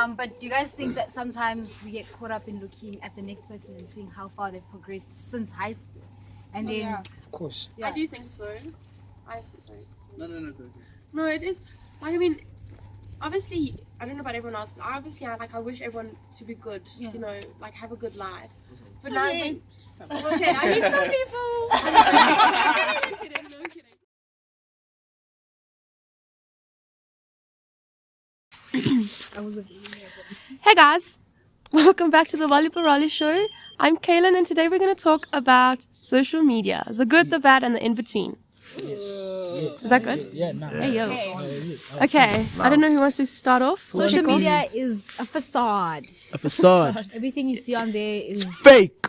But do you guys think that sometimes we get caught up in looking at the next person and seeing how far they've progressed since high school? And then... Of course. I do think so. Sorry. No, go. No, it is. Like, I mean, obviously, I don't know about everyone else, but obviously, I wish everyone to be good, you know, like, have a good life. But now, okay, I mean, some people... I'm kidding. Hey guys, welcome back to the Waliberali show. I'm Kaylin and today we're going to talk about social media, the good, the bad and the in-between. Is that good? Yeah, no. Hey, yo. Okay, I don't know who wants to start off. Social media is a facade. A facade. Everything you see on there is Fake.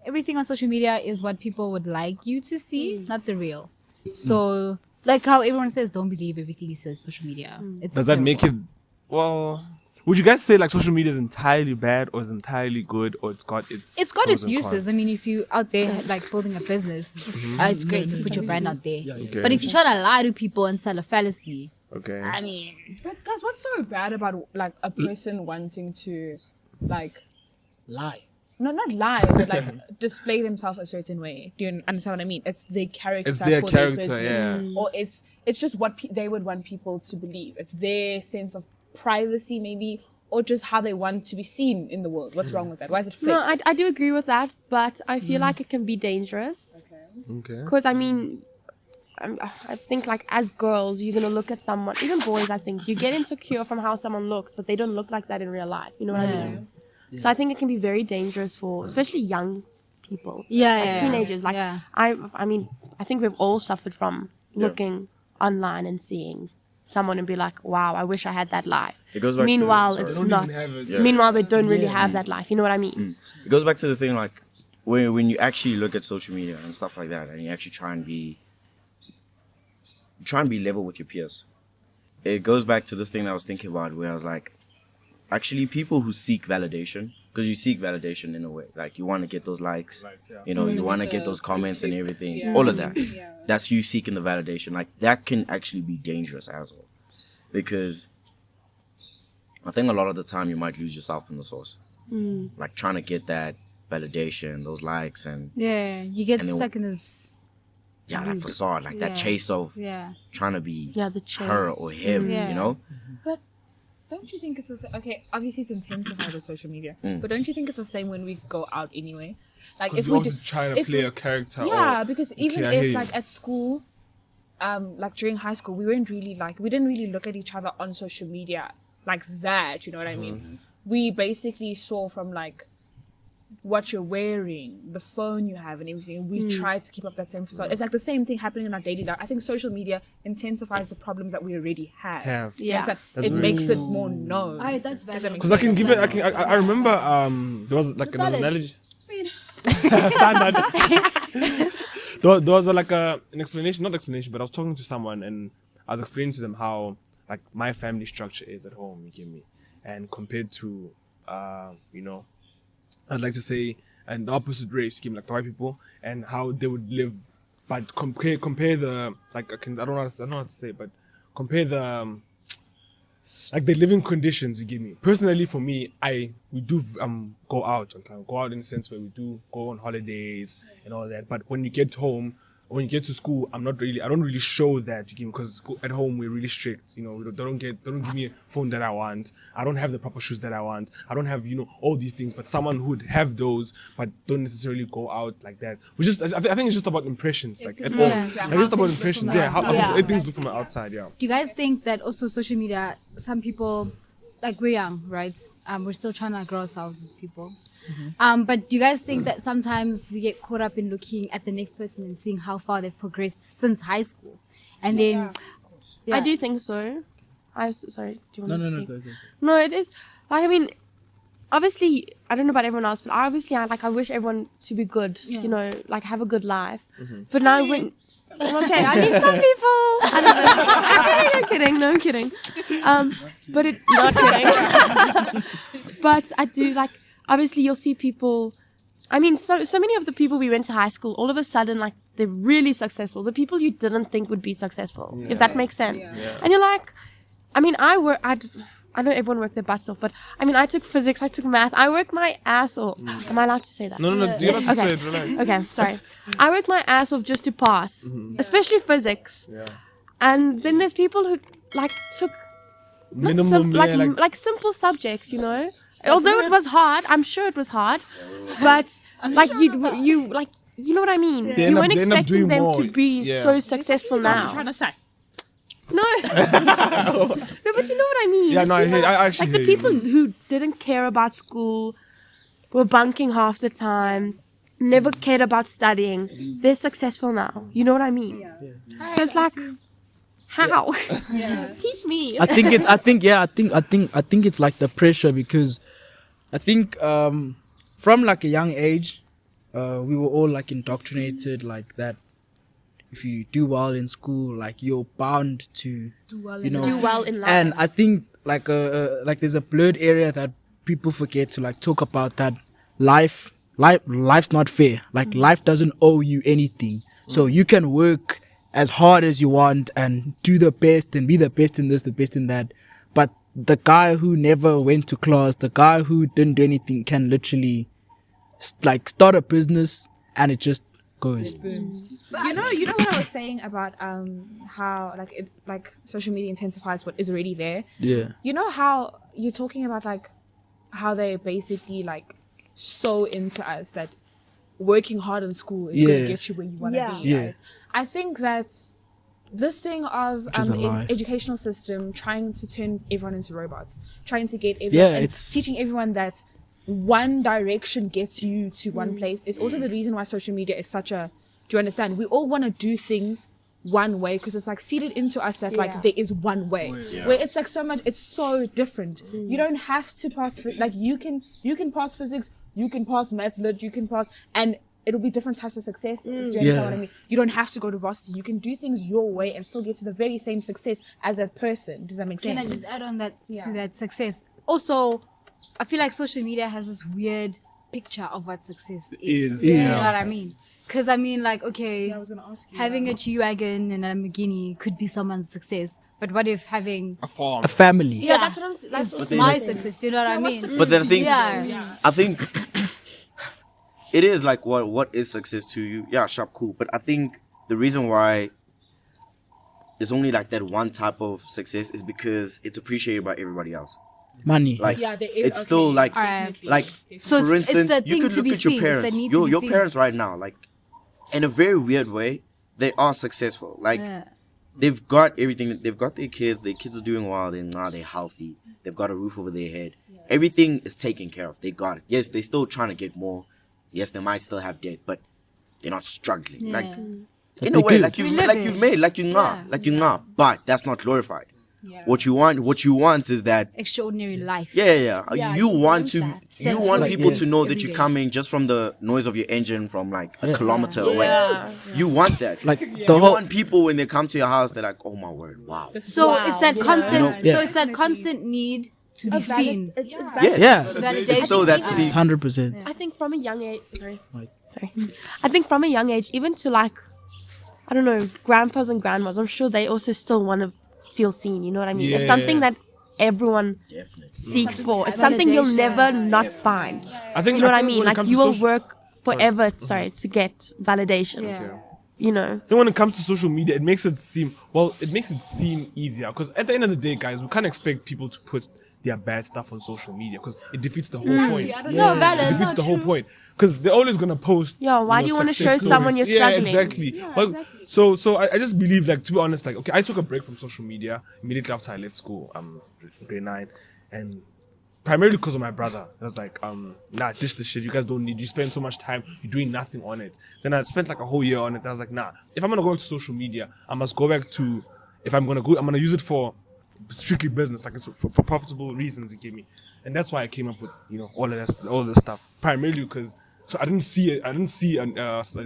everything on social media is what people would like you to see, not the real. So, like how everyone says, don't believe everything you see on social media. It's Does that terrible. make it, well, would you guys say like social media is entirely bad or is entirely good or it's got its pros its and uses. cons? I mean, if you out there like building a business, it's great to put your brand out there. Okay. But if you're trying to lie to people and sell a fallacy, Okay. I mean, But guys, what's so bad about like a person wanting to like Lie. not lie, but like display themselves a certain way? Do you understand what I mean? It's their character. It's their for character, business. yeah. Or it's just what they would want people to believe. It's their sense of privacy, maybe, or just how they want to be seen in the world. What's wrong with that? Why is it fake? No, I do agree with that, but I feel like it can be dangerous. Okay. Because, I mean, I think like as girls, you're going to look at someone, even boys, I think, you get insecure from how someone looks, but they don't look like that in real life. You know what I mean? So I think it can be very dangerous for, especially young people. Teenagers. Like, yeah. I mean, I think we've all suffered from looking online and seeing someone and be like, wow, I wish I had that life. It goes back Meanwhile, to, it's They don't not. even have it. Yeah. Meanwhile, they don't really have that life. You know what I mean? It goes back to the thing like when you actually look at social media and stuff like that, and you actually try and be level with your peers. It goes back to this thing that I was thinking about, where I was like, actually, people who seek validation, because you seek validation in a way, like you want to get those likes, you know, you want to get those comments and everything, all of that. That's you seeking the validation. Like that can actually be dangerous as well, because I think a lot of the time you might lose yourself in the source, like trying to get that validation, those likes, and You get And then- stuck in this. that facade, like that Yeah. chase of Yeah. trying to be The chase. her or him, Yeah. you know? But don't you think it's the same? Okay, obviously it's intensified with social media, but don't you think it's the same when we go out anyway? Like Because if we're we also trying to if play we- a character. yeah, or, because even Okay, I hear if you. like at school, like during high school, we didn't really look at each other on social media like that. You know what I mean? We basically saw from like what you're wearing, the phone you have, and everything. And we try to keep up that same facade. It's like the same thing happening in our daily life. I think social media intensifies the problems that we already have. You Yeah. understand? That's It very makes it more known. Alright, that's bad. Does that make Because I can sense? give it, I remember there was like an analogy. Standard. there was like an explanation, not explanation, but I was talking to someone and I was explaining to them how like my family structure is at home, you get me? And compared to, you know, I'd like to say, and the opposite race, you get me, like the white people, and how they would live, but compare the, like, I don't know how to say, but compare the, like the living conditions, you give me. Personally, for me, we do go out on time. Go out in the sense where we do go on holidays and all that. But when you get home, when you get to school, I don't really show that, you give me, because at home we're really strict. You know, they don't give me a phone that I want. I don't have the proper shoes that I want. I don't have, you know, all these things. But someone who would have those, but don't necessarily go out like that. I think it's just about impressions, like at home. Like just about impressions. Yeah, how things look from the outside. Yeah. Do you guys think that also social media, some people, like we're young, right? We're still trying to grow ourselves as people. But do you guys think that sometimes we get caught up in looking at the next person and seeing how far they've progressed since high school? And then... Yeah. I do think so. Sorry, do you want to speak? Go. No, it is. Like, I mean, obviously, I don't know about everyone else, but I wish everyone to be good, you know, like have a good life. But now when... Okay, I mean, some people... I don't know. I'm kidding. No, I'm kidding. But it... Not kidding. But I do, like, obviously you'll see people... I mean, so many of the people we went to high school, all of a sudden, like, they're really successful. The people you didn't think would be successful, if that makes sense. And you're like... I mean, I know everyone worked their butts off, but I mean, I took physics, I took math, I worked my ass off. Am I allowed to say that? No, you're not to say it, relax. Okay, sorry. I worked my ass off just to pass, especially physics. Yeah. And then there's people who like took Minimum, like simple subjects, you know. Although it was hard, I'm sure it was hard, but like you like you know what I mean. They You end up- weren't they end up expecting doing them more. to be Yeah. so successful What are you trying now. to say? No, no, but you know what I mean. Yeah, There's no, I actually like the hear you. people who didn't care about school, were bunking half the time, never cared about studying. They're successful now. You know what I mean? So it's like, how? Teach me. I think it's like the pressure, because I think from like a young age, we were all like indoctrinated like that. If you do well in school, like you're bound to Do well in life. And I think like there's a blurred area that people forget to like talk about, that life's not fair. Like life doesn't owe you anything. So you can work as hard as you want and do the best and be the best in this, the best in that. But the guy who never went to class, the guy who didn't do anything, can literally like start a business and it just goes. You know what I was saying about how like social media intensifies what is already there. Yeah. You know how you're talking about like how they basically like so into us that working hard in school is going Yeah. to get you where you want to be. Yeah. Right? I think that this thing of is a the lie. educational system trying to turn everyone into robots, trying to get everyone, Yeah, and it's- teaching everyone that one direction gets you to one place is also the reason why social media is such a, do you understand? We all want to do things one way because it's like seeded into us that like there is one way, where it's like so much, it's so different. You don't have to pass like you can pass physics, you can pass maths, lit, you can pass, and it'll be different types of success. Do you understand Yeah. what I mean? You don't have to go to varsity. You can do things your way and still get to the very same success as that person. Does that make sense? Can I just add on that to that success? Also, I feel like social media has this weird picture of what success is. Is, yeah. Do you know what I mean? Because I mean, like, okay, I was gonna ask you. having a G-Wagon and a Lamborghini could be someone's success. But what if having... A farm. A family. Yeah, that's what I'm- that's it's what my I'm saying. success. Do you know what I mean? But then I think Yeah. I think it is like what is success to you? Yeah, sharp, cool. But I think the reason why there's only like that one type of success is because it's appreciated by everybody else. Money. Like Yeah, there is, it's still okay, like Alright. like So for it's instance, the you thing could to look be at your seen, it's the parents. need to be Your seen. parents right now, like in a very weird way, they are successful. Like Yeah. they've got everything. They've got their kids are doing well. They're healthy. They've got a roof over their head. Everything is taken care of. They got it. Yes, they're still trying to get more. Yes, they might still have debt, but they're not struggling. Yeah. Like But in a they way, good. like We live you've it. made, like you Yeah. nga, but that's not glorified. What you want is that. Extraordinary life. Yeah. You want to, that. you Sense want of people to peace know every that you're day. coming just from the noise of your engine from like a kilometer away. Yeah. You want that. Like the You whole want people when they come to your house, they're like, oh my word, wow. So it's that constant. Yeah. So it's that constant need to be seen. It's Yeah. yeah, It's It's validation. still that seed. 100%. I think from a young age, sorry. I think from a young age, even to like, I don't know, grandpas and grandmas, I'm sure they also still want to feel seen. You know what I mean? It's something Yeah. that everyone seeks for. It's something you'll Validation. never not find. I think You know what I think mean? when it Like comes you to will social- work forever, to get validation. Yeah. You know. I think when it comes to social media, it makes it seem easier because at the end of the day, guys, we can't expect people to put their bad stuff on social media because it defeats the whole point. No, valid. It defeats the whole point because they're always gonna post. Yeah, why do you wanna success show someone stories. you're struggling? Yeah, exactly. But so I just believe, like, to be honest, like, okay, I took a break from social media immediately after I left school, grade 9, and primarily because of my brother. I was like, nah, ditch the shit. You guys don't need. You spend so much time. You're doing nothing on it. Then I spent like a whole year on it. And I was like, nah. If I'm gonna go back to social media, I must go back to. If I'm gonna use it for strictly business, like it's for profitable reasons. He gave me, and that's why I came up with all of this stuff. Primarily because. So I didn't see a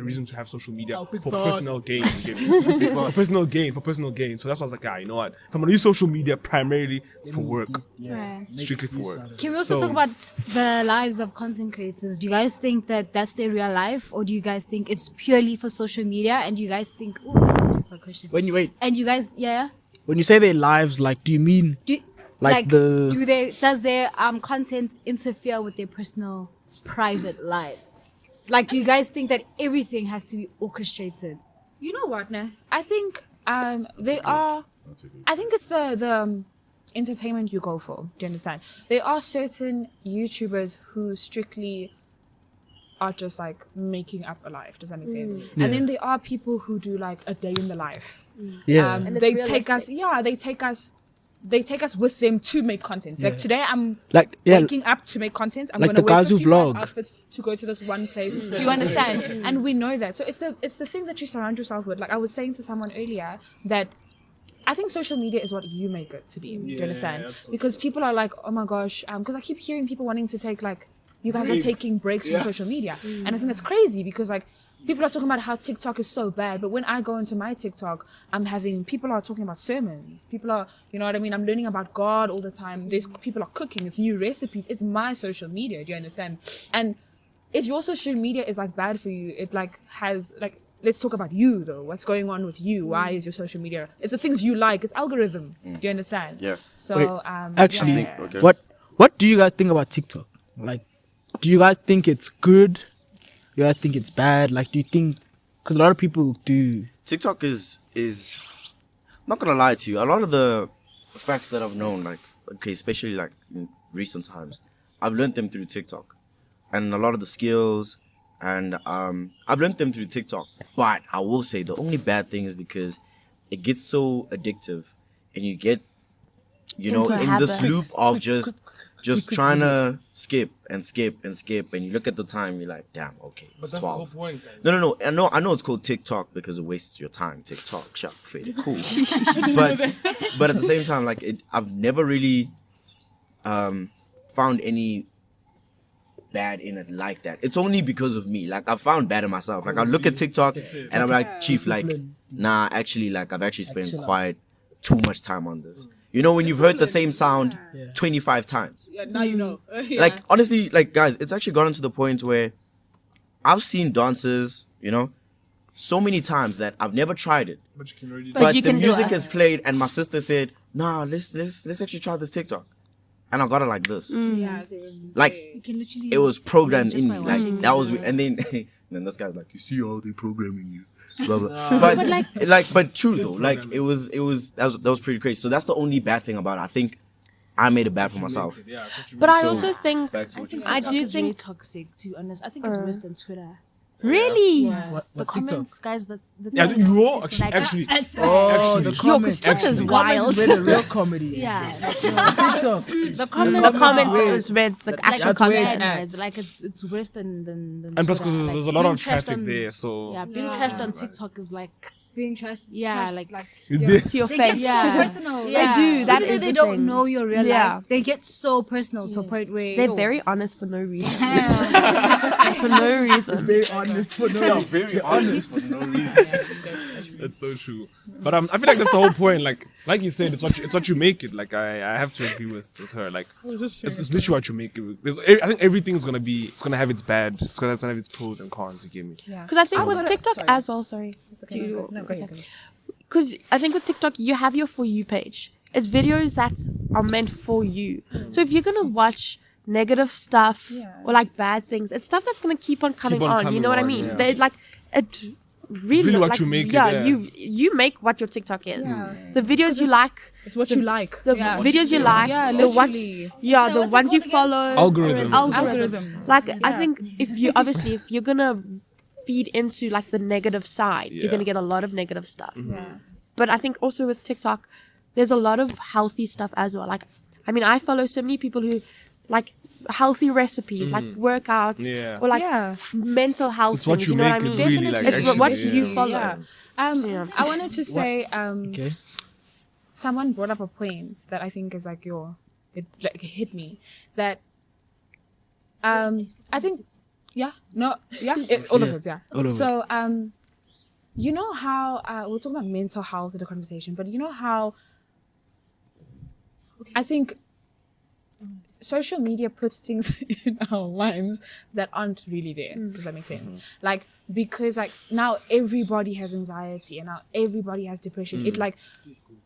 reason to have social media for personal gain. For personal gain. So that's why I was like, you know what? If I'm gonna use social media, primarily it's for work, Right. strictly for work. Can we also So- talk about the lives of content creators? Do you guys think that that's their real life, or do you guys think it's purely for social media? And you guys think, oh, that's a difficult question. When you wait, And you guys, yeah, When you say their lives, like, do you mean Do, like the does their content interfere with their personal private lives? Like, do you guys think that everything has to be orchestrated? You know what, nah? I think they are. I think it's the entertainment you go for. Do you understand? There are certain YouTubers who strictly are just like making up a life. Does that make sense? Yeah. And then there are people who do like a day in the life. yeah. And it's They take us. realistic. Yeah, they take us with them to make content. Like today, I'm Like waking up to make content. I'm Like gonna the wear guys who 55 vlog. outfits to go to this one place. Do you understand? And we know that. So it's the thing that you surround yourself with. Like I was saying to someone earlier that I think social media is what you make it to be. Do you understand? Because people are like, oh my gosh, because I keep hearing people wanting to take like, you guys are taking breaks from social media, and I think that's crazy because like. People are talking about how TikTok is so bad, but when I go into my TikTok, people are talking about sermons. People are, you know what I mean? I'm learning about God all the time. People are cooking. It's new recipes. It's my social media. Do you understand? And if your social media is like bad for you, it like has like, let's talk about you though. What's going on with you? Why is your social media? It's the things you like. It's algorithm. Do you understand? Yeah. So, Wait, actually, yeah. Okay. what do you guys think about TikTok? Like, do you guys think it's good? You guys think it's bad? Like, do you think? Because a lot of people do. TikTok is not gonna lie to you. A lot of the facts that I've known, like okay, especially like in recent times, I've learned them through TikTok, and a lot of the skills, and I've learned them through TikTok. But I will say the only bad thing is because it gets so addictive, and you get, you know, Into a in this habit. loop of just trying to skip, and you look at the time, you're like, damn, okay, it's 12. No. I know it's called TikTok because it wastes your time. TikTok, sharp, fade, cool. but at the same time, like I've never really found any bad in it like that. It's only because of me. Like I found bad in myself. Like I look at TikTok and I'm like, Chief, like, nah, actually, like I've actually spent quite too much time on this. You know, when you've heard the same sound 25 times. Yeah, now you know. Like, honestly, like, guys, it's actually gotten to the point where I've seen dances, you know, so many times that I've never tried it. But you the can do music it. has played and my sister said, nah, let's actually try this TikTok. And I got it like this. Yeah. Like, You can literally it was programmed just in by me. Like, watching that was, the- and then this guy's like, you see how they programming you. Blah, blah. But true though, like that was pretty crazy. So that's the only bad thing about it. I think I made it bad for myself. But I So, also think back to what you I said. do it's really think toxic, to be honest. I think it's worse than Twitter. really. What, The comments, guys, the Yeah, things- you are it's like- actually. Oh, the Yo, 'cause comments. Twitter's The wild. comments is where the real comedy is. Yeah, like, TikTok. the comments, The comments Wait. is where the like actual that's where it's content. at. bad. Like it's worse than And plus, Twitter. because Like, there's a lot being of trashed traffic on- there, so. Yeah, being Yeah. trashed on TikTok is like being trust. Yeah, trust, like- To your they face. get Yeah. so personal. Yeah. They do. That Even though is they the don't thing. know your real Yeah. life, they get so personal to a point where They're very honest for no reason. For no reason. Very honest for no. Very honest for no reason. That's so true. But I feel like that's the whole point. Like you said, it's what you make it. Like I have to agree with her. Like it's literally what you make it. I think everything's gonna have its bad. It's gonna have its pros and cons. You get me? Yeah. Because I think I've with got a- TikTok sorry. as well, sorry. Okay, no, go ahead. Because I think with TikTok, you have your For You page. It's videos that are meant for you. So if you're going to watch negative stuff or like bad things, it's stuff that's going to keep on coming on on. You coming know what I on, mean? yeah. They like, it really, really what like, you make it, yeah, yeah. you make what your TikTok is. Yeah. The videos you like, It's what you like. the Yeah. videos you like, Yeah, the literally. the what's it ones you called again? follow. Algorithm. Algorithm. Like I think if you're gonna feed into like the negative side, you're Yeah. gonna get a lot of negative stuff. Yeah. But I think also with TikTok, there's a lot of healthy stuff as well. Like, I mean, I follow so many people who like healthy recipes, like workouts, Yeah. or like Yeah. mental health It's what things. you You know make what I it mean? really like. It's actually, what yeah. you follow. Yeah. Yeah. I wanted to say, Okay. someone brought up a point that I think is like it hit me that I think all of it, yeah. All of So you know how we're talking about mental health in the conversation, but you know how I think social media puts things in our lives that aren't really there. Does that make sense? Like, because like now everybody has anxiety and now everybody has depression. It like,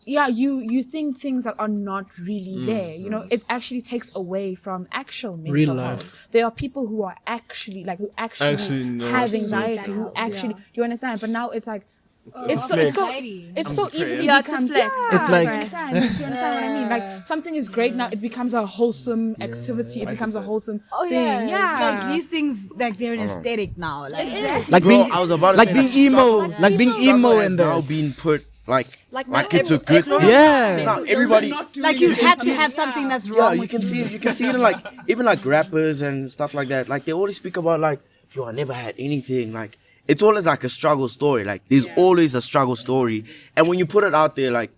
yeah, you think things that are not really there. You know, it actually takes away from actual mental Real health. life. There are people who are actually like who actually know have it's so anxiety, who actually do you understand? But now it's like It's it's so easily Yeah, it's a becomes flex. It's like- do you understand what I mean? Like something is great now, it becomes a wholesome activity. It becomes a wholesome thing. Yeah, Like these things, like they're an aesthetic now. Like Like Bro, being I was about to like say, being emo, like being struggle emo has in now the been put like not it's a every- good thing. yeah. It's not everybody. like you have to have something that's Yeah, wrong you with can see it in like even like rappers and stuff like that. Like they always speak about like, yo, I never had anything. Like it's always like a struggle story. Like there's always a struggle story. And when you put it out there, like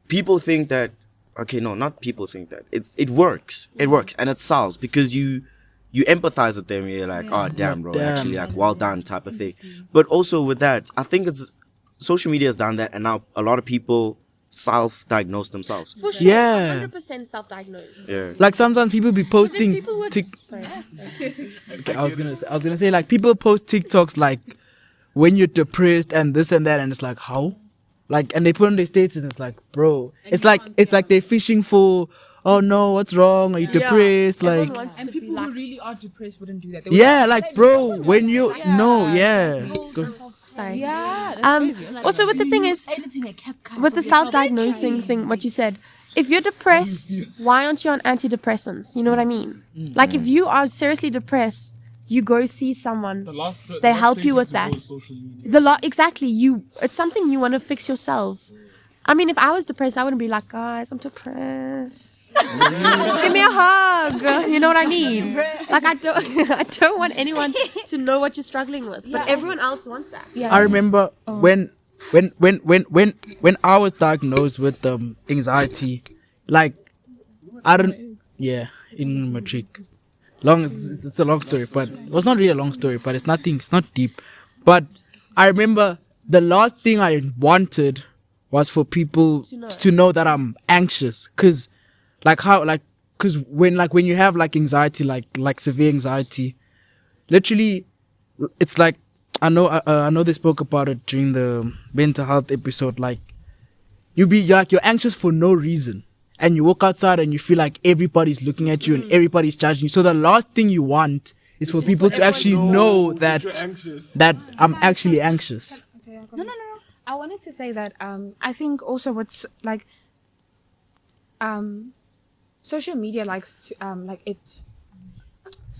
people think that not people think that. It works. It works and it sells because you empathize with them. You're like, oh damn, bro, Damn. actually like well done type of thing. But also with that, I think it's social media has done that and now a lot of people self-diagnose themselves. For sure, Yeah. 100% self-diagnosed. Yeah. Like sometimes people be posting people would- Sorry. Okay, I was gonna say like people post TikToks like when you're depressed and this and that and it's like how? Like and they put on their status and it's like, bro, it's like they're fishing for oh no, what's wrong? Are you depressed? Everyone Like wants and to be people like, who really are depressed wouldn't do that. They would yeah, like bro, when you no, yeah. sorry. yeah, that's crazy. Also, what the thing is, Editing a CapCut. with the self-diagnosing thing, what you said, if you're depressed, why aren't you on antidepressants? You know what I mean? Like if you are seriously depressed, you go see someone. They help you with that. Exactly. It's something you want to fix yourself. I mean, if I was depressed, I wouldn't be like, guys, I'm depressed. Give me a hug. You know what I mean? Like I don't want anyone to know what you're struggling with, but everyone else wants that. I remember when I was diagnosed with anxiety, like in matric. It's a long story, but it was not really a long story, but it's not deep. But I remember the last thing I wanted was for people to know that I'm anxious, cause when you have like anxiety, like severe anxiety, literally, it's like I know they spoke about it during the mental health episode. Like you're anxious for no reason, and you walk outside and you feel like everybody's looking at you and everybody's judging you. So the last thing you want is for people to actually know that I'm actually anxious. No. I wanted to say that I think also what's like social media likes to like it.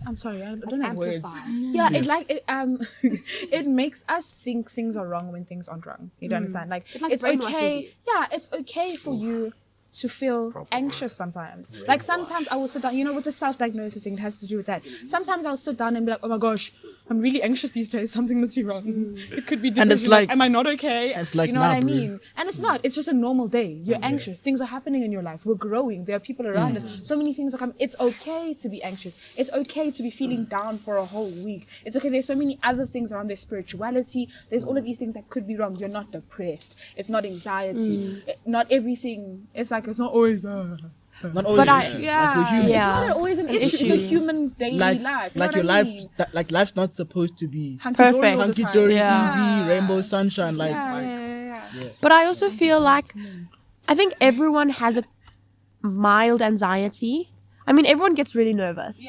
I'm sorry, I don't have words. Yeah, it makes us think things are wrong when things aren't wrong. You don't understand? Like it's okay. Yeah, it's okay for you to feel anxious sometimes. Like sometimes I will sit down, with the self-diagnosis thing, it has to do with that. Sometimes I'll sit down and be like, oh my gosh, I'm really anxious these days. Something must be wrong. It could be depression. And it's like, am I not okay? It's like, you know what I bro. mean? And it's not. It's just a normal day. You're anxious. Things are happening in your life. We're growing. There are people around us. So many things are coming. It's okay to be anxious. It's okay to be feeling down for a whole week. It's okay. There's so many other things around. There's spirituality. There's all of these things that could be wrong. You're not depressed. It's not anxiety. Not everything. It's like, it's not always Not always. It's Yeah. not always an issue. It's a human daily life. You Like know your what I life, mean? like life's not supposed to be Hunky-dory Perfect. all the time. hunky dory, Yeah. easy, rainbow sunshine. Like, Yeah. But I also feel like I think everyone has a mild anxiety. I mean, everyone gets really nervous.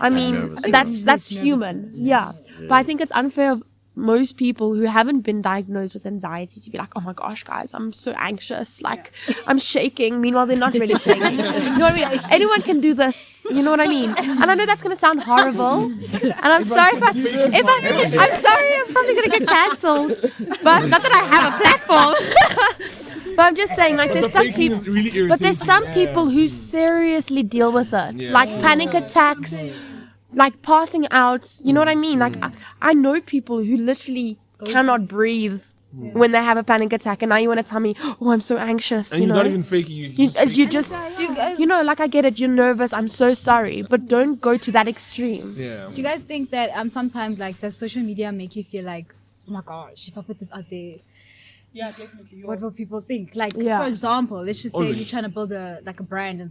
I mean, nervous. that's human. Yeah. But I think it's unfair of most people who haven't been diagnosed with anxiety to be like, oh my gosh, guys, I'm so anxious. Like, I'm shaking. Meanwhile, they're not really shaking. You know what I mean? Anyone can do this. You know what I mean? And I know that's going to sound horrible. And I'm sorry I'm sorry, I'm probably going to get cancelled. But not that I have a platform. But I'm just saying, like, there's some people, but there's some people who seriously deal with it, like panic attacks, like passing out. You know what I mean? Like, I know people who literally cannot breathe when they have a panic attack, and now you want to tell me, oh, I'm so anxious. And you you're know, not even faking. you just, like, I get it. You're nervous. I'm so sorry, but don't go to that extreme. Yeah. Do you guys think that sometimes like does social media make you feel like, oh my gosh, if I put this out there, Yeah, definitely. what will people think? Like, Yeah. for example, let's just say Always. you're trying to build a brand and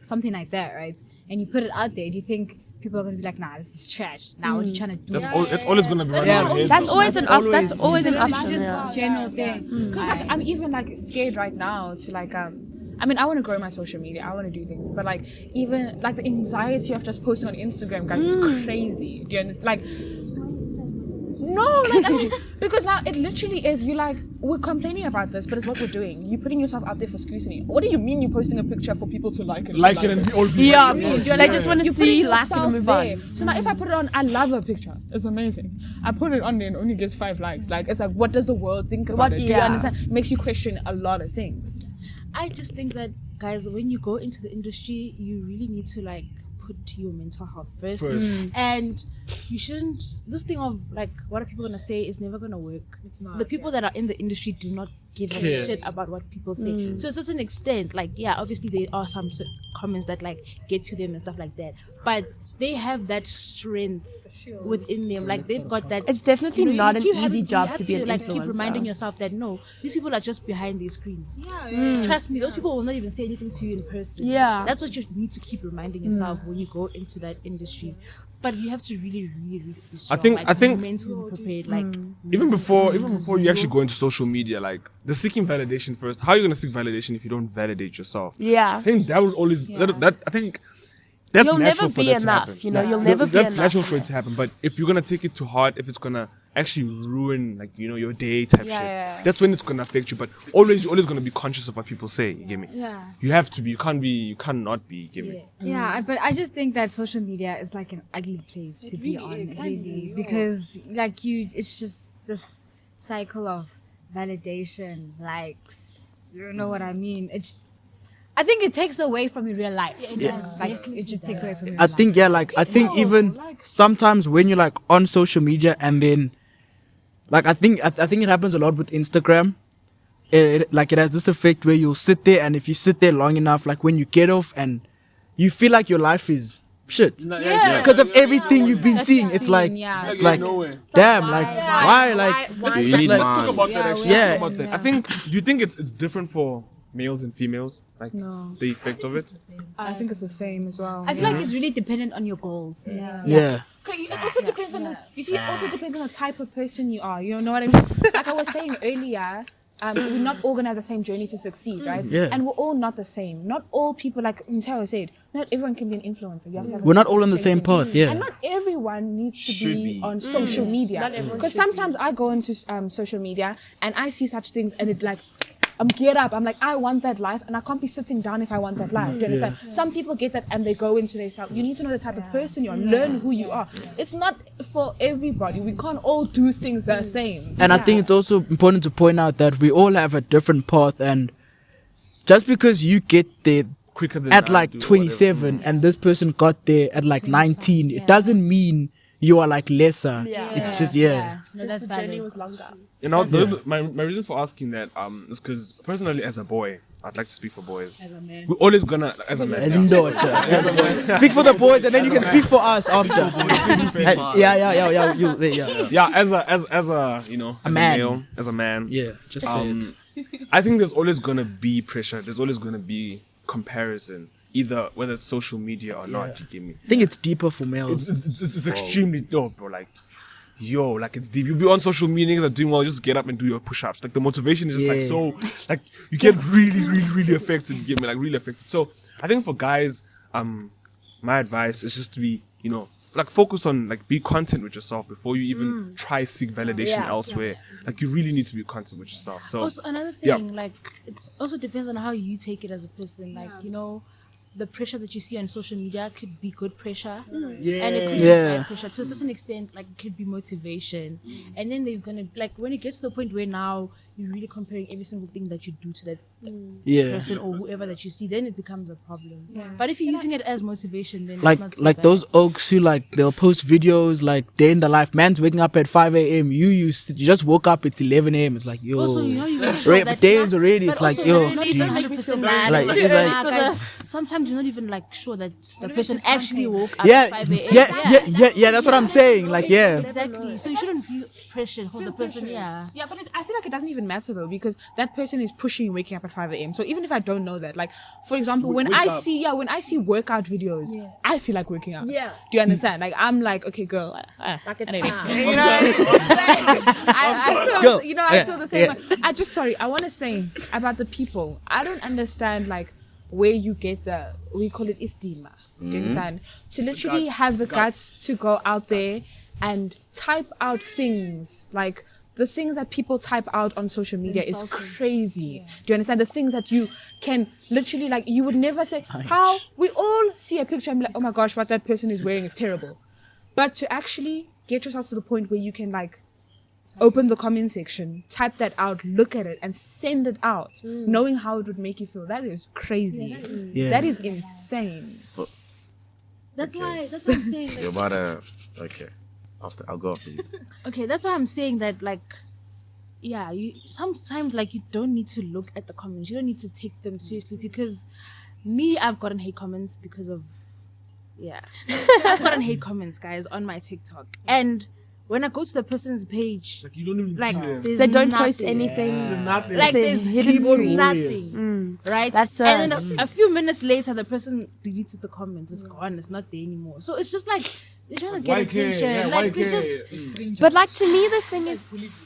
something like that, right? And you put it out there. Do you think people are gonna be like, nah, this is trash? Nah, what are you trying to do? It's always gonna be running Yeah. in your head. That's always an always- that's always an It's option. just Yeah. a general thing. Because like, I'm even like scared right now to like I mean, I want to grow my social media. I want to do things, but like even like the anxiety of just posting on Instagram, guys, is crazy. Do you understand? Like, no, like I mean, because now it literally is. You like we're complaining about this, but it's what we're doing. You're putting yourself out there for scrutiny. What do you mean you're posting a picture for people to like it? Like it and be all be Yeah, like, me. oh, They just want to You're putting see, like, it yourself and move there. on. So now if I put it on, I love a picture. It's amazing. I put it on there and it only gets 5 likes. Like it's like, what does the world think about What- it? Do you yeah. understand? It makes you question a lot of things. I just think that, guys, when you go into the industry, you really need to like put your mental health first. And you shouldn't. This thing of like, what are people gonna say is never gonna work. It's not. The people that are in the industry do not give a Care. shit about what people say. To a certain extent, like, yeah, obviously there are some comments that like get to them and stuff like that, but they have that strength within them. Like they've got that. It's definitely you not an keep easy having- job you have to be an like keep influencer. reminding yourself that no, these people are just behind these screens. Trust me, those people will not even say anything to you in person. Yeah. That's what you need to keep reminding yourself when you go into that industry. But you have to really, really, really be strong. I think- mentally prepared. Like even before you actually go into social media, like the seeking validation first. How are you gonna seek validation if you don't validate yourself? Yeah. I think that will always that I think that's You'll natural never for be that to enough, happen. you know, you'll never be That's enough, natural for it yes. to happen. But if you're gonna take it to heart, if it's gonna actually ruin like your day type shit, that's when it's gonna affect you. But you're always gonna be conscious of what people say. You get me? Yeah. You have to be. You cannot be. You get me? Yeah, but I just think that social media is like an ugly place to be on, really, because like it's just this cycle of validation, likes. You don't know what I mean? I think it takes away from your real life. Like it just takes away from your I real think I think even sometimes when you're like on social media and then like I think it happens a lot with Instagram. It has this effect where you'll sit there, and if you sit there long enough, like when you get off and you feel like your life is shit because of everything you've been seeing. It's like yeah. it's like damn, like why like So you need Let's man. talk about that actually. Yeah. Let's talk about that. I think. Do you think it's different for males and females? Like No. the effect of it? I think it's the same as well. I feel like it's really dependent on your goals. yeah. Okay, it also depends on it also depends on the type of person you are. You know what I mean? Like I was saying earlier, we're not all gonna have the same journey to succeed, right? Yeah. And we're all not the same. Not all people, like Nteo said, not everyone can be an influencer. You have to have a We're not all success on the same journey. path, yeah. And not everyone needs to Should be be. on social media. Because sometimes I go into social media and I see such things and it like get up. I'm like, I want that life, and I can't be sitting down if I want that life. Do you understand? Some people get that and they go into their self. You need to know the type of person you are. Learn who you are. It's not for everybody. We can't all do things the same. And I think it's also important to point out that we all have a different path, and just because you get there Quicker than at I like do, 27 and this person got there at like 19, it doesn't mean you are like lesser. Yeah. It's just No, that's The journey valid. was longer. You know, my reason for asking that is because personally, as a boy, I'd like to speak for boys. As a man, we're always gonna as a man. As in daughter. Speak for the boys and then you can speak for us after. Yeah, as a you know, as a man. male, as a man. Yeah, just say it. I think there's always gonna be pressure. There's always gonna be comparison, either whether it's social media or not. You get me? I think it's deeper for males. It's extremely dope, bro. Like, like it's deep. You'll be on social media, niggas are doing well, just get up and do your push-ups. Like the motivation is just like Yeah. so, like you get really, really, really affected. You get me? Like really affected. So I think for guys, my advice is just to be, you know, like focus on like be content with yourself before you even try seek validation elsewhere. Like you really need to be content with yourself. So also another yeah. thing, like it also depends on how you take it as a person. Like you know, the pressure that you see on social media could be good pressure, and it could be Yeah. bad pressure. To a certain extent, like it could be motivation, and then there's gonna like when it gets to the point where now you're really comparing every single thing that you do to that Yeah. person or whoever that you see, then it becomes a problem. But if you're using it as motivation, then Like it's not so like bad. those oaks who like they'll post videos like day in the life. Man's waking up at 5 a.m. You just woke up, it's 11 a.m. It's like yo. Also, you know, you sure Right, that but days already, it's but like also, yo. you're not do even you- 100% bad. Like, It's it's too like- early for guys, the- sometimes sometimes you're not even like sure that the person just actually content? woke up Yeah, at 5 a.m. yeah. That's what I'm saying. Like, yeah. Exactly. So you shouldn't feel pressure for the person. pressure. Yeah. Yeah, but I feel like it doesn't even matter though, because that person is pushing waking up at 5 a.m. So even if I don't know that, like for example, when I see workout videos, I feel like working out. Yeah. Do you understand? Like I'm like, okay, girl, Like it's I need it. time. You know, I Go. feel, I feel the same. Way. I want to say about the people. I don't understand like where you get we call it istima. Do you understand? To literally have the guts to go out there and type out things like the things that people type out on social media is crazy. Do you understand? The things that you can literally like, you would never say, how we all see a picture and be like, oh my gosh, what that person is wearing is terrible. But to actually get yourself to the point where you can like open the comment section, type that out, look at it and send it out, knowing how it would make you feel. That is crazy. That is insane. That's why I'm saying. Like, You're about to. Okay. I'll go after you. okay, that's why I'm saying that like, yeah, you sometimes like you don't need to look at the comments. You don't need to take them seriously because I've gotten hate comments because of I've gotten hate comments, guys, on my TikTok. And when I go to the person's page, Like you don't even like see them. there's They don't post nothing. anything. There's nothing. Like There's there's hidden screen. nothing, right? That's and us. then a few minutes later, the person deleted the comment. It's gone. It's not there anymore. So it's just like they're trying to get Why care? attention. Yeah, like why we care? just But like to me, the thing is,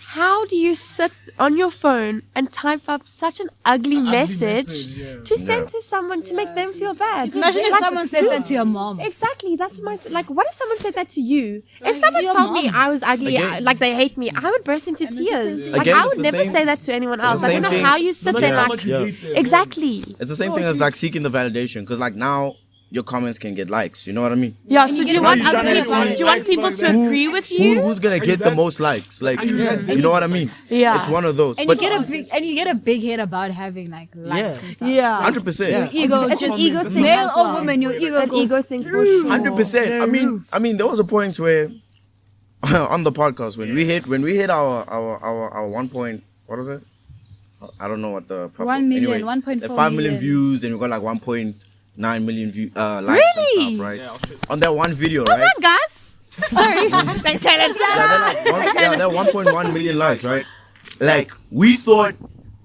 how do you sit on your phone and type up such an ugly message to send to someone to make them feel bad? Imagine if Like, someone said that to your mom. Exactly. That's my like. What if someone said that to you? If someone your told me mom. I was ugly, Again. like they hate me, I would burst into tears. Like Again, I it's would the never same- say that to anyone the else. I same don't know thing. how you sit there matter how like much you hate them, exactly. It's the same thing as like seeking the validation, because like now your comments can get likes. You know what I mean? Yeah. So do get you want you're other trying to people? get Do you want people to agree with you? Who's gonna get the most likes? Like, you know what I mean? Yeah. It's one of those. And But you get a big head about having like likes and stuff. Yeah. 100%. Ego, It's an just ego thing. male as or well. woman, your ego An goes ego thing for sure. 100%. I mean, there was a point where on the podcast when we hit our 1 point, what is it? I don't know what the proper, 1 million, anyway, 1.4 the 5 million million. views, and we got like 1.9 million likes Really? and stuff, right? On that one video, Hold right? on, guys. Sorry. That 1.1 million likes, right? Like we thought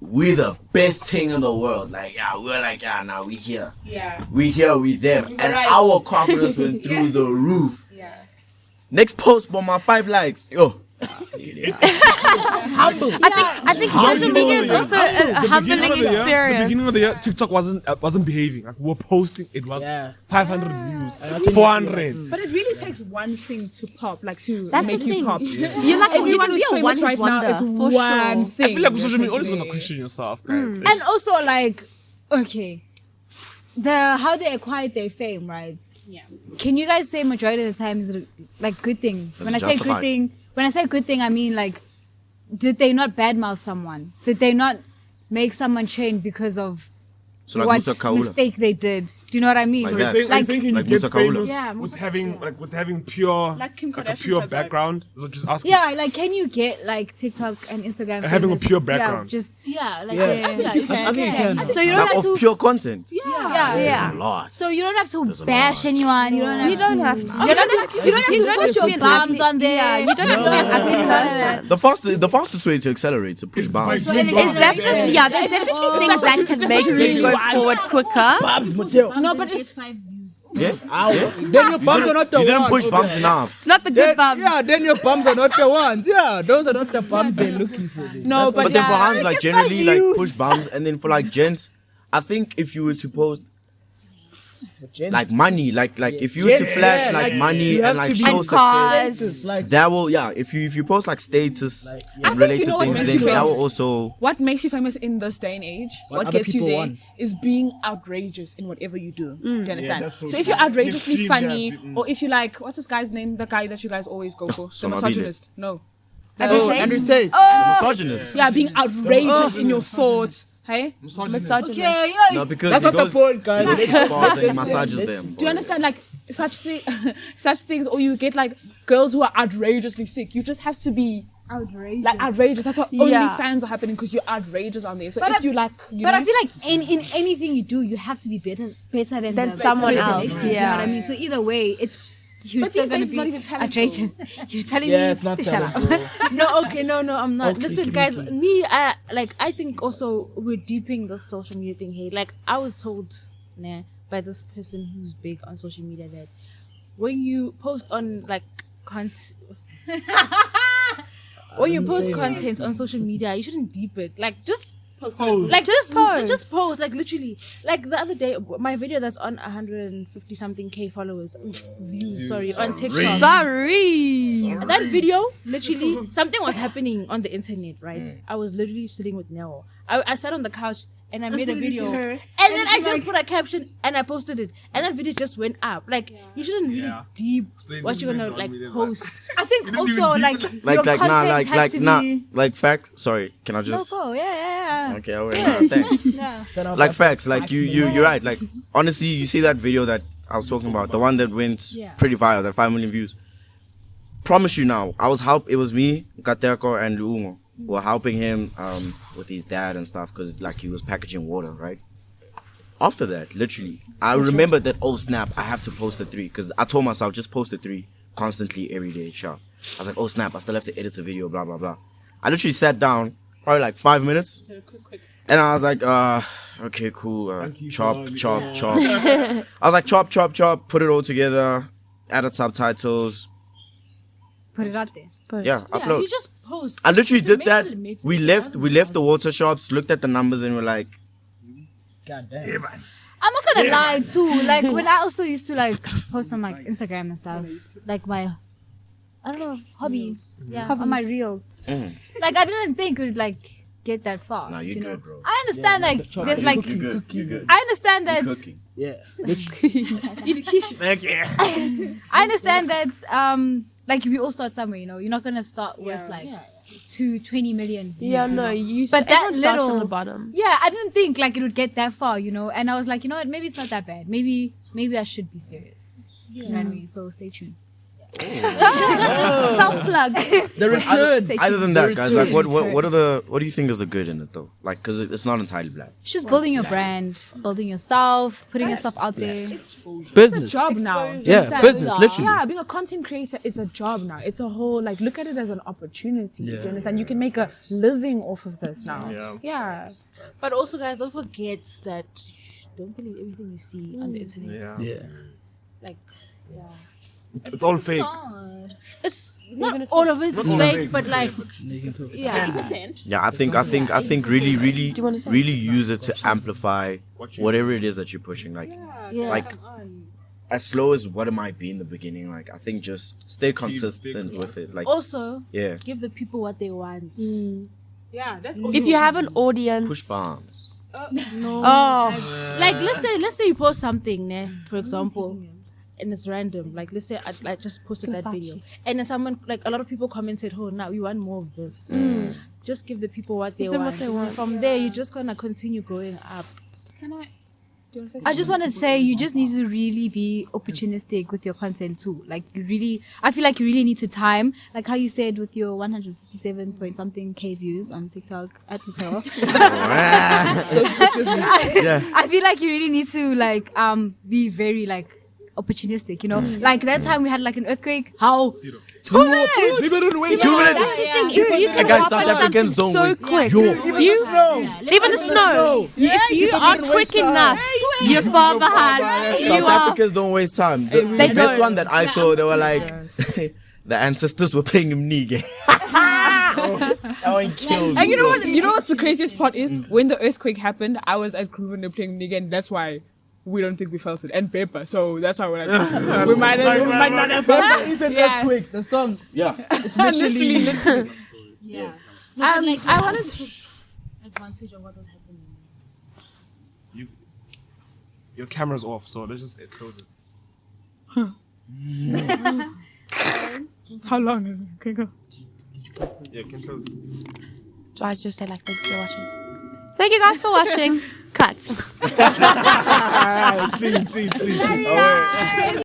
we're the best thing in the world. Like, we're like, now we here. Yeah. We here with them. And our confidence went through the roof. Next post, but my 5 likes. Yo. I think social media is also a humbling The beginning experience. of the year, TikTok wasn't behaving. Like we were posting, it was Yeah. 500 views, 400. But it really takes one thing to pop, like to That's make the you thing. pop. You're like Everyone you who's can be a famous one right now, it's for one sure. thing. I feel like with social media, That's always gonna today. question yourself, guys. And also like, okay, how they acquired their fame, right? Yeah. Can you guys say majority of the time is it like good thing? Is When it I say good justified? thing, I mean like, did they not badmouth someone? Did they not make someone change because of So like what Musa Kaula. mistake they did? Do you know what I mean? Like So that. you're Like- saying Like you get Musa Kaula. famous Yeah, with Musa having pure Like Kim a Kardashian pure type vibes. background. So just asking. Yeah, like can you get like TikTok and Instagram Having a famous? pure background. Yeah, just Yeah, like Yeah. I feel like you can. I think you can. so you don't Like have of to. pure content. Yeah. Yeah. A lot. So you don't have to There's a bash lot. anyone. You don't have You to. don't have to. You don't have to. You don't have to push your be an bums ugly- on there. Yeah, you don't have to be an ugly person. The fastest way to accelerate to push bounds. So It's definitely, yeah, there's definitely things that can make you go forward quicker. No, but it's 5 views. Yeah. Then your bums are not the You didn't ones. push bumps enough. It's not the good bums. Yeah, then your bums are not the ones. Yeah, those are not the bums they're looking for. no, But then for yeah. Hans, like Just generally, five like views. push bumps, and then for like gents, I think if you were to post like money, like if you were to flash yeah, like like, money you have and like to be- show And success, cars. Like, that will if you post like status I and think related you know what things, makes then you that will famous. also What makes you famous in this day and age, what other gets you people there, want. is being outrageous in whatever you do. Do you understand? that's so So if true. you're outrageously Extreme funny, that, or if you like, what's this guy's name? The guy that you guys always go for, the Sonabile. misogynist. No. oh, Andrew Tate. the misogynist. Yeah, being outrageous in your thoughts. Hey, Misogynist. Yeah, yeah. No, because That's he not the goes, point, guys. he goes to spas and he massages them. do you understand? Like such things, or you get like girls who are outrageously thick. You just have to be outrageous. Like outrageous. That's what only Yeah. fans are happening because you're outrageous on there. So But if I- you like, you But know, I feel like in anything you do, you have to be better than Than the someone person else, next to you. Do you know yeah. what I mean? So either way, it's you're But still these gonna days it's not be even talent, outrageous. You're telling Yeah, me it's not to shut talent, up. No, okay, no, I'm not. Okay, Listen, keep guys, it. I think also we're deeping this social media thing here. Like, I was told, nah, by this person who's big on social media that when you post on like when you post content on social media, you shouldn't deep it. Like, just like just post. Like, literally, like the other day, my video that's on 150 something K followers, views, sorry, on TikTok. Sorry. That video, literally, something was happening on the internet, right? I was literally sitting with Nell. I sat on the couch and I made a video. And then I just put a caption and I posted it. And that video just went up. Like, you shouldn't really deep what you're gonna like post. I think also like your Like content nah, has to be. like fact. Sorry, can I No, just? go. Yeah. Okay, I will. Thanks. Yeah. Like facts. Like you're right. Like honestly, you see that video that I was talking about, the one that went pretty viral, that 5 million views. Promise you now, it was me, Kateko, and Luungo. We were helping him with his dad and stuff because like he was packaging water, right? After that, literally, I remembered that, oh snap, I have to post the 3 because I told myself just post the 3 constantly every day, sharp. I was like, oh snap, I still have to edit a video, blah blah blah. I literally sat down probably like 5 minutes, and I was like, okay, cool, chop. I was like, chop, put it all together, added subtitles, Put it out there. yeah, upload. You just post. I literally If it did that. makes it, it makes We it. left the water shops, looked at the numbers, and we're like, God damn. I'm not gonna lie too. Like when I also used to like post on like Instagram and stuff, like my, I don't know, hobbies. Yeah, on my reels. Like I didn't think it would like get that far. Nah, you're you know? good, bro. I understand like there's like you good. I understand that Yeah. Thank you. I understand that like we all start somewhere. You know, you're not gonna start with like 20 million views. Yeah, you no, know? you. But that everyone starts little from the bottom. Yeah, I didn't think like it would get that far, you know. And I was like, you know what, maybe it's not that bad. Maybe I should be serious. You know what I mean? So stay tuned. Self plug. The return. Stay Other tuned. than that, guys, like what Return. do you think is the good in it though? Like, cause it's not entirely black. It's just building your brand, building yourself, putting yourself out there. Business. job now. Do you Yeah, understand? business, literally. Yeah, being a content creator, it's a job now. It's a whole like look at it as an opportunity. Do you understand? You can make a living off of this now. Yeah. But also, guys, don't forget that don't believe everything you see on the internet. Yeah. Like, yeah. It's all fake. It's not all of it is fake, but like, yeah. Yeah, I think really use it to amplify whatever it is that you're pushing. Like, like as slow as what it might be in the beginning. Like, I think just stay consistent with it. Like, Also, yeah, give the people what they want. Yeah, that's If you have an audience, push bombs. No. oh, Like, let's say you post something, ne, for example, and it's random. Like, let's say I just posted that video, and then someone, like, a lot of people commented, "Oh, now we want more of this." Just give the people what they them want. what they want. From there, you're just gonna continue growing up. Can I? Do you want to say I just want to say you just need to really be opportunistic with your content too. Like you really, I feel like you really need to time, like how you said with your 157 point something K views on TikTok at Mattel. Yeah, I feel like you really need to like be very like opportunistic, you know. Like that time we had like an earthquake. How? 2 minutes. People don't wait. 2 minutes. you can Guys, hop South on Africans something don't so waste. quick. Yo, Even the snow. If you are quick enough, you're far behind. South You are. Africans don't waste time. The They best don't. one that I saw, they were like, the ancestors were playing him nigga. That one killed me. And you know what? You know what the craziest part is? When the earthquake happened, I was at Grosvenor playing again. That's why we don't think we felt it. And paper, so that's why we're like, we might not have felt it. It's an Yeah. earthquake. The song. Yeah. literally. Yeah. I wanted to. take advantage of what was happening. Your camera's off, so let's just close it. How long is it? Okay, go. Yeah, can close it. So I just say like, thanks for watching. Thank you guys for watching. Cut. Alright, see.